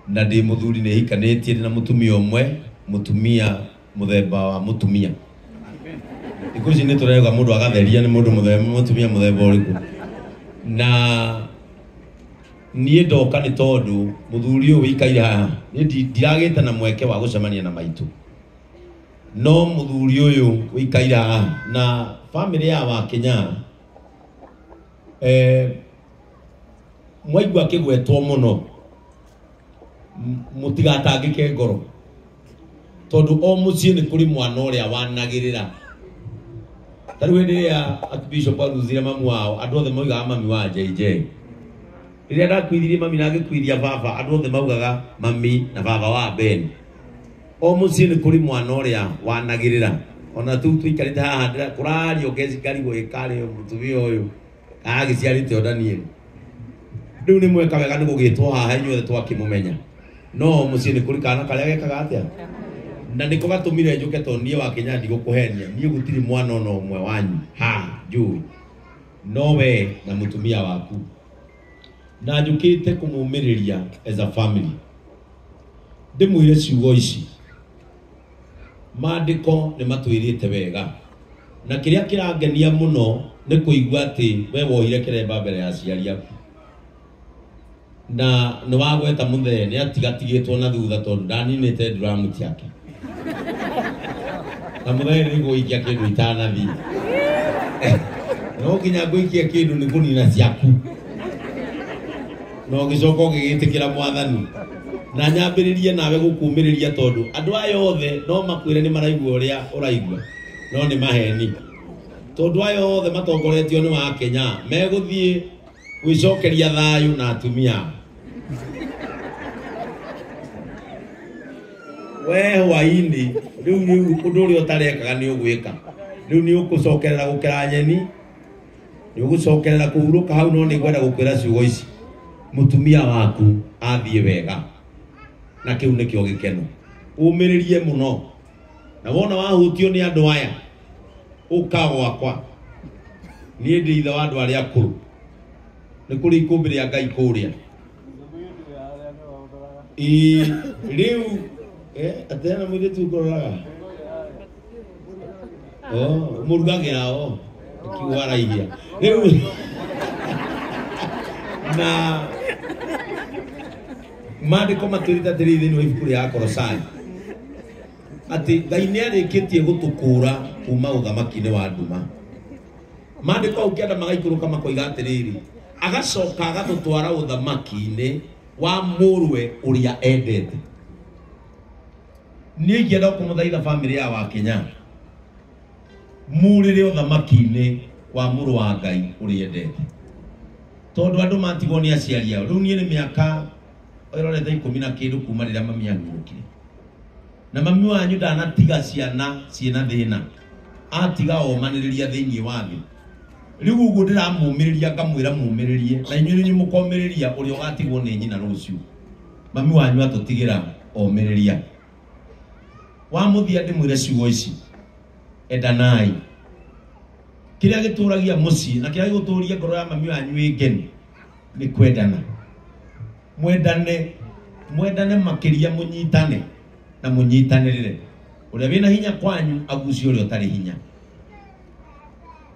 na ndi muthuri ni hikanetie na mutumia umwe mutumia muthemba wa mutumia ikuci ni turega mundu agatheria ni mundu mutumia muthemba uriku na nie ndoka ni tondu muthuri uyu wikaire haha ndiragite na mweke wa gucemania na maitu no muthuri uyu wikaire haha na family ya wa Kenya mwaigua kigwetwo muno mutigatangike ngoro tondu o mucie ni kuri mwana uria wanagirira tariwe ndiria Archbishop aruzire mamu wao andu othe maugaga mami wa JJ riria ndakwithirie mami na ngikwiria baba andu othe maugaga mami na baba wa Ben o mucie ni kuri mwana uria wanagirira ona tu tuikarite haha ndira kurario ngeci karigo ikari mutumia uyu agiciarite o Daniel riu ni mweka wega ni gugitwo haha inyuothe twakimumenya no mucie ni kuri kana karia gekaga atia na niko gatumire njuke to nie wa Kenya ndigukuhenia nie gutiri mwana ono umwe wanyu ha juu nowe na mutumia waku na njukite kumumiriria as a family ndimwire ciugo ici maandiko ni matwirite wega na kiria kirangenia muno ni kuigua ati we wohire kiremba mbere ya aciari aku na ni wagweta muthe ni atigatigitwo na thutha tondu ndaninite drum tiake na muthe ni guikia kindu itanathi no kinya guikia kindu ni kunina ciaku no gicoko gigitikira mwathani na nyambiririe nawe gukumiriria tondu andu aya othe no makwire ni maraigua uria uraigua no ni maheni tondu aya othe matongoretio ni wa Kenya meguthie gwicokeria thayu na atumia we hwaini riu undu uria utarekaga ni ugwika riu ni ukucokerera gukira nyeni ni ugucokerera kuhuruka hau no ni gwenda gukwira ciugo ici mutumia waku athie wega na kiu ni kio gikeno umiririe muno na wona wahutio ni andu aya ukagwakwa ni ndi itha wa andu aria akuru ni kuri ikumbiri ya Ngai kuria riu atena mwire tu kororaga murugagira o kiwaraihia riu na maandiko matwirita atiri thini wa ibuku ria Kolosai ati Ngai ni arikitie gutukura kuma uthamaki-ini wa nduma maandiko ukienda magaikuruka makoiga atiriri agacoka agatutwara uthamaki-ini wa murwe uria endete ni ngienda kumuthaitha family ya wa Kenya murire uthamaki-ini wa muru wa Ngai uria endete tondu andu matigwo ni aciari ao riu nie ni miaka irorete 10 na kindu kuma riria mami angurukire na mami wanyu ndanatiga ciana ciina thina atiga omaniriria thiini wa thi riu uguo ndiramumiriria ngamwira mumiririe na inyuĩ nĩ mũkomĩrĩria ũrĩa ũgatigwo nĩ nyina rũciũ mami wanyu atũtigira omĩrĩria wa muthia ndĩmwĩre ciugo ici endanai kĩrĩa gĩtũragia mũciĩ na kĩrĩa gĩgũtũria ngoro ya mami wanyu ĩngeni nĩ kwendana mwendane makĩria mũnyitane na mũnyitanĩrĩre ũrĩa wĩna hinya kwanyu agucie ũrĩa ũtarĩ hinya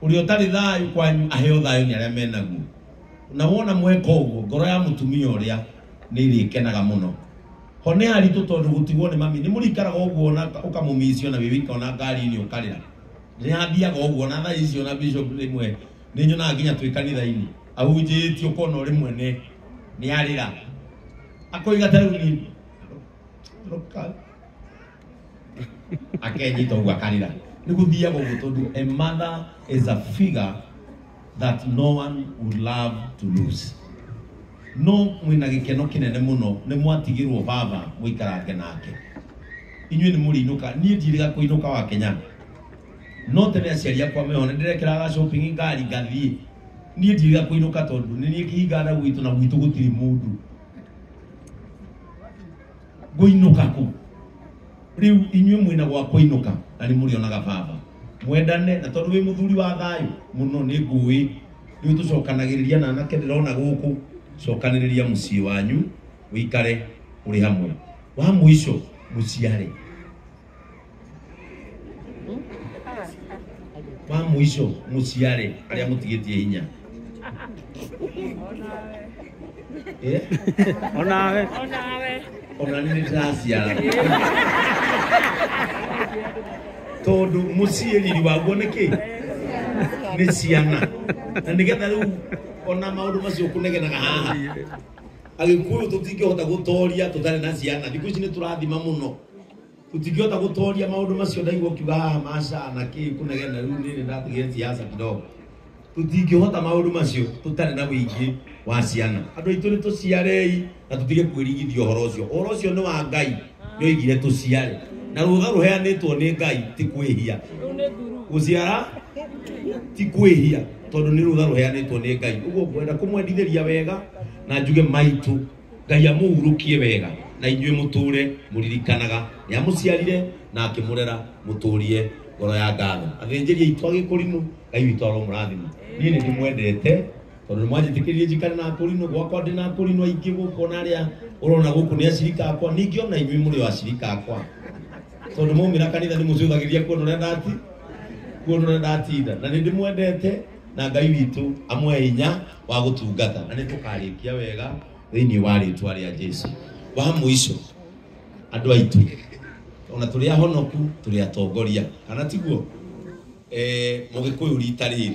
urio tari thayu kwanyu aheo thayu ni aria menaguo na wona mweka uguo ngoro ya mutumia uria ni irikenaga muno hone haritu tondu gutigwo ni mami ni murikaraga uguo na ukamumicio na wibika ona ngari ni ukarira ni ambiaga uguo na tha icio na bishop rimwe ni nyona nginya twi kanitha-ini ahunjitio kono rimwe ni arira akoiga tariu ni roka akenyita uguo akarira a mother is a figure that no one would love to lose. No mwina gikeno kinene muno ni mwatigirwo baba muikarange nake. Inyuĩ ni murinuka nie ndiriga kuinuka wa Kenya. No tene aciari akwa mehone ndirekeraga shopping ngari ngathie. Nie ndiriga kuinuka tondu ni nie kihingana gwitu na gwitu gutiri mundu. Guinuka ku riu inyuĩ mwina gwa kuinuka na ni murionaga baba mwendane na tondu wi muthuri wa thayu muno ni ngui riu tucokanagiriria na anake ndirona guku cokaniriria mucii wanyu wikare uri hamwe wa mwisho muciare wa mwisho muciare aria mutigitie hinya onawe ona nini ndaciara tondu muciariri waguo niki ni ciana na nigetha riu ona maundu macio kunegenaga haha agikuyu tutingihota gutoria tutari na ciana thiku ici ni turathima muno tutingihota gutoria maundu macio ndaigua kiuga haha maca na ki kunegena riu nini ndatigire siasa kidogo tutingihota maundu macio tutari na wingi wa ciana andu aitu ni tuciarei na tutige kwirigithia uhoro ucio ni wa Ngai ni oigire tuciare na rutha ruheanitwo ni Ngai ti kwihia guciara ti kwihia tondu ni rutha ruheanitwo ni Ngai uguo ngwenda kumwendithĩria wega na njuge maitu Ngai amuhurukie wega na inyuĩ muture muririkanaga ni amuciarire na akimurera muturie ngoro ya ngatho athinjĩri aitũ agĩkũrinũ Ngai witũ aromũrathima niĩ nĩ ndĩmwendete tondu mwanjĩtĩkĩririe njikare na akũrinũ gwakwa ndĩ na akũrinũ aingĩ gũkũ na arĩa ũrona gũkũ nĩ acirika akwa ningĩ ona inyuĩ mũrĩ o acirika akwa tondu maumĩra kanitha nĩ mũcũthagĩria kuona ũrĩa ndatinda na nĩ ndĩmwendete na Ngai witũ amwe hinya wa gũtungata na nĩ tũkarĩkia wega thĩinĩ wa rĩtwa rĩa Jesũ wa mũico andũ aitũ ona tũrĩ ahonoku tũrĩ atongoria kana tiguo mũgĩkũyũ rita rĩrĩ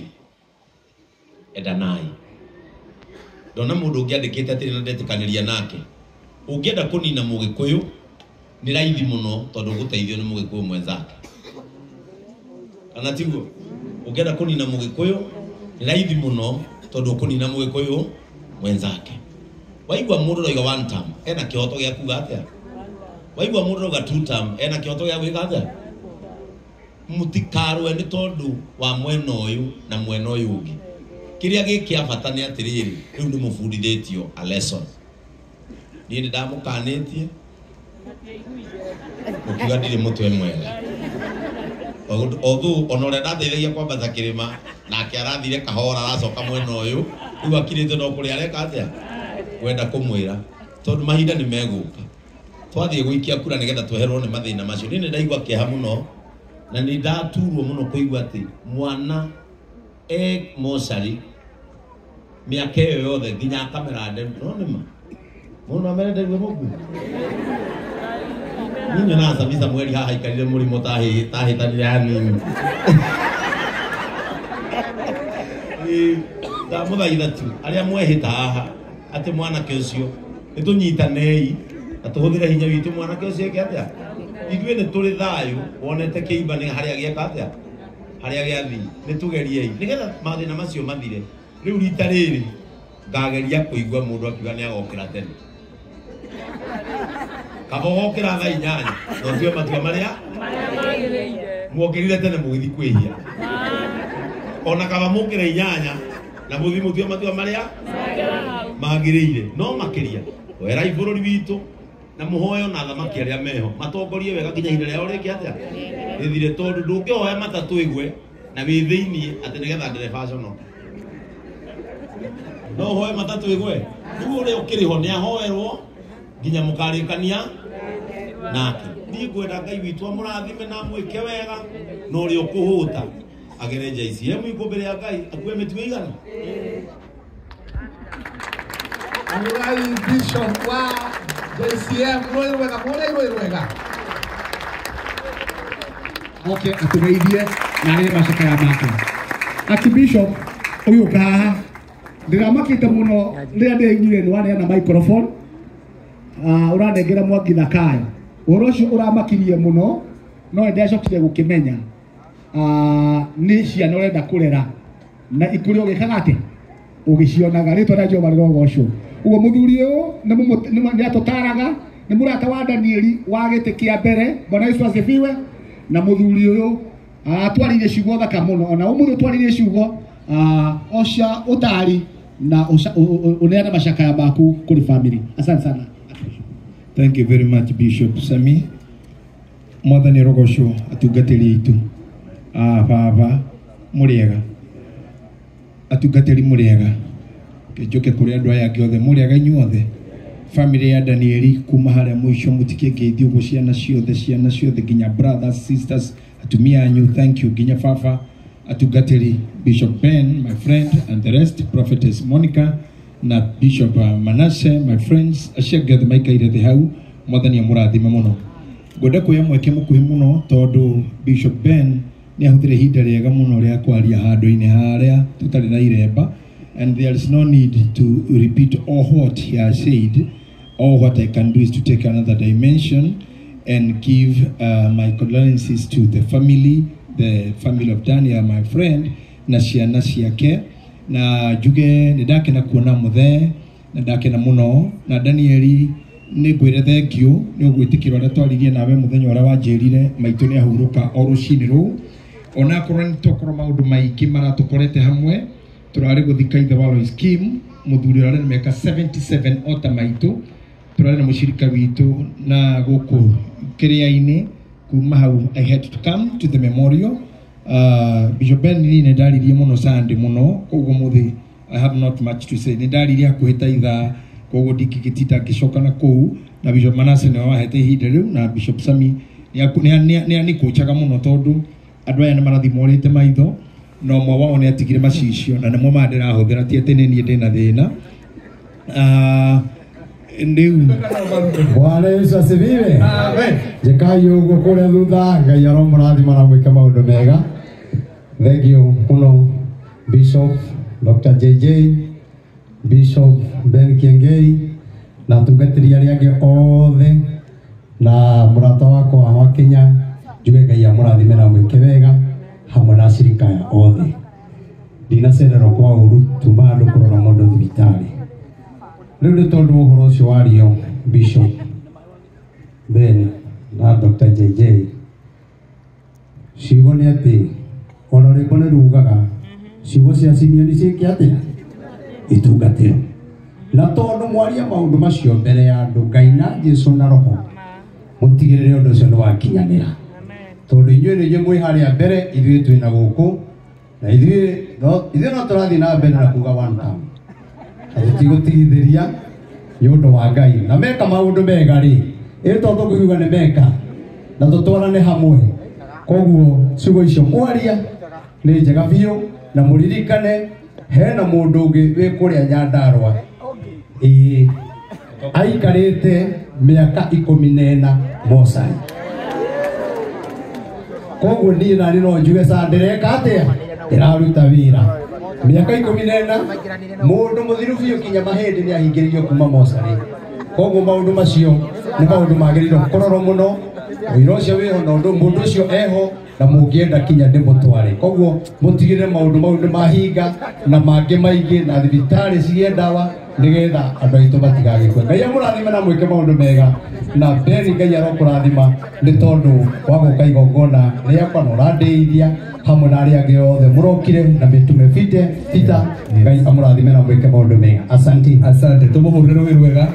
endanai ndona mũndũ ũngĩandĩkĩte atĩ na ndetĩkanĩria nake ũngĩenda kũnina mũgĩkũyũ nĩ raithi mũno tondũ gũteithio nĩ mũgĩkũyũ mwenzake kana tiguo ũngĩenda kũnina mũgĩkũyũ nĩ raithi mũno tondũ kũnina mũgĩkũyũ mwenzake waigua mũndũ roiga one term ena kĩhoto gĩa kuga atĩa waigua mũndũ roiga two term ena kĩhoto gĩa gwĩka atĩa mũtikarwe nĩ tondũ wa mwena ũyũ na mwena ũyũ ũngĩ kĩrĩa gĩkĩa bata nĩ atĩrĩrĩ rĩu nĩ mũbundithĩtio a lesson niĩ nĩ ndamũkanĩtie mũkiuga ndirĩ mũtwe mwega although ona ũrĩa ndateithagia kwambata kĩrĩma nake arathire kahora aracoka mwena ũyũ rĩu akirĩte no kũrĩa areka atĩa kwenda kũmwĩra tondũ mahinda nĩ megũka twathiĩ gũikia kura nĩgetha tweherwo nĩ mathĩna macio niĩ nĩ ndaigua kĩeha mũno na nĩ ndaturwo mũno kũigua atĩ mwana mocarĩ mĩaka ĩyo yothe nginya akamera ndemu no nĩma mũndũ amerenderio mũgu niĩ nyonaga Samisa mweri haha aikarire mũrimũ tahĩtanire hanini ndamũthaitha tu arĩa mwehĩta haha atĩ mwanake ũcio nĩ tũnyitanei na tũhũthĩre hinya witũ mwanake ũcio eke atĩa ithuĩ nĩ tũrĩ thayũ wonete kĩimba nĩ harĩa gĩeka atĩa harĩa gĩathi nĩ tũgeriei nĩgetha mathĩna macio mathire rĩu rita rĩrĩ ngageria kũigua mũndũ akiuga nĩ agokĩra tene kaba gokĩra thaa 8 no tue matua marĩa muokĩrire tene mũgĩthi kwĩhia ona kaba mũkĩra 8 na mũthi mũtue matua marĩa magĩrĩire no makĩria werai bũrũri witũ na mũhoyo na thamaki arĩa meho matongorie wega nginya ihinda rĩao rĩkĩ atĩa rĩthire tondũ ndũngĩhoya matatũ ĩgwe na wĩ thĩinĩ atĩ nĩgetha ndereba aconoke no hoye matatũ ĩgwe rĩu ũrĩa ũkĩrĩho nĩ ahoerwo nginya mũkarĩkania nake niĩ ngwenda Ngai witũ amũrathime na mwĩke wega na ũrĩa ũkũhũta agere JCM ikũmbĩ rĩa Ngai akue mĩtugo igana Amurai Bishop wa JCM rwega okay atugeithie na arĩa macakaya make Archbishop ũyũ kaha ndĩramakĩte mũno rĩrĩa ndĩraiguire nĩ waneana microphone ũranengera Mwangi Thakaya ũhoro ũcio ũramakirie mũno no ndĩacokire gũkĩmenya nĩ ciana ũrenda kũrera na ikũrĩ ũgĩkaga atĩ ũgĩcionaga rĩtwa rĩa Jehova rĩrogocwo uguo mũthuri ũyũ nĩ atũtaraga nĩ mũrata wa Danieli wa gĩtĩ kĩa mbere Bwana Yesu asifiwe na mũthuri ũyũ atwarire ciugo thaka mũno ona ũmũthĩ atwarire ciugo oca ũtari na uneana mashakaya maku kũrĩ family asante sana. Thank you very much Bishop Sami mwathani rogocwo atungatĩri aitũ baba mũrĩega atungatĩri mũrĩega kĩnjũke kũrĩ andũ aya angĩ othe mũrĩega inyuothe family ya Danieli kuma haria mwisho mutikie ngeithio go ciana ciothe ginya brothers sisters atumia anyu thank you ginya fafa atugatiri Bishop Ben my friend and the rest prophetess Monica na Bishop Manasseh my friends ashegeth maikaire the hau mwathani amurathime muno ngoda kuya mweke mukuhi muno tondu Bishop Ben ni ahutire hinda riega muno ria kwaria handu-ini haria tutari na iremba and there is no need to repeat all what he has said. All what I can do is to take another dimension and give my condolences to the family of Daniel, my friend, na ciana ciake na juge nidake na kuona muthe na ndake na muno na Danieli ni ngwire thengio ni ugwitikirwa na twaririe nawe muthenya ora wanjirire maitu ni ahuruka o rucini ru ona korwo ni tokoro maundu maingi maratukorete hamwe turari guthika ithe wa Lois Kim muthuri ora ni meka 77 ota maitu turari na mushirika witu na guku kiria-ini kuma hau I had to come to the memorial Bishop Ben ni ndaririe muno Sunday muno koguo muthi I have not much to say ni ndaririe hakuhita itha koguo ndikigitita ngicoka na kuu na Bishop Manasseh ni wahete ihinda riu na Bishop Sami ni kuchaga muno tondu andu aya ni marathimorite maitho no mwa wao ni atigire macicio na nimo mandira huthira ti atene ni ndina thina ndiu Bwana Yesu asifiwe. Amen. Jekai ugo kule thutha Ngai aromurathima na mwike maundu mega. Thank you muno Bishop Dr. JJ Bishop Ben Kiengei na tungatiri aria ange othe na murata wakwa wa Kenya juge Ngai amurathime na mwike wega hamwe na shirika ya othe. Ndinacererwo kwa uru tuma andu kurora mundu thibitari. Riu tondu uhoro ucio wario Bishop Ben na Dr. JJ ciugo ni ati honorable ni rugaga ciugo cia senior ni ciiki atia itungatiro na tondu mwaria maundu macio mbere ya andu Ngai na Jesu na roho mutigirire undu ucio ni wakinyanira tondu inyuĩ nĩ mwĩ haria mbere ithuĩ twĩna gũkũ na ithuĩ no tũrathiĩ na mbere na kuga one time tutigũtigithĩria nĩ ũndũ wa Ngai na meka maũndũ mega rĩ tondu tũkiuga nĩ meka na tũtwarane hamwe koguo ciugo icio mwaria nĩ njega biũ na mũririkane hena mũndũ ũngĩ wĩ kũrĩa Nyandarua aikarĩte mĩaka 14 Mosai koguo niĩ nani no njuge sa ndireka atia ndiraruta wira miaka 14 mundu muthiru biũ kinya mahĩndĩ nĩ ahingĩrĩirio kuma Mosari koguo maundu macio nĩ maundu magĩrĩirwo kũrorwo mũno ũira ũcio wĩho na mũndũ ũcio eho na mũngĩenda kinya ndĩmũtware koguo mũtigĩrĩre maundu mau nĩ mahinga na mangĩ maingĩ na thibitarĩ cigĩe ndawa nigetha andũ aitũ matigagĩkue Ngai amũrathime na mwĩke maundu mega na Beni Ngai arokũrathima nĩ tondu wa gũka igongona rĩakwa na ũrandeithia hamwe na arĩa angĩ othe mũrokire na mĩtume Peter Ngai amũrathime na mwĩke maundu mega asante tũmũhũrĩre wĩra wega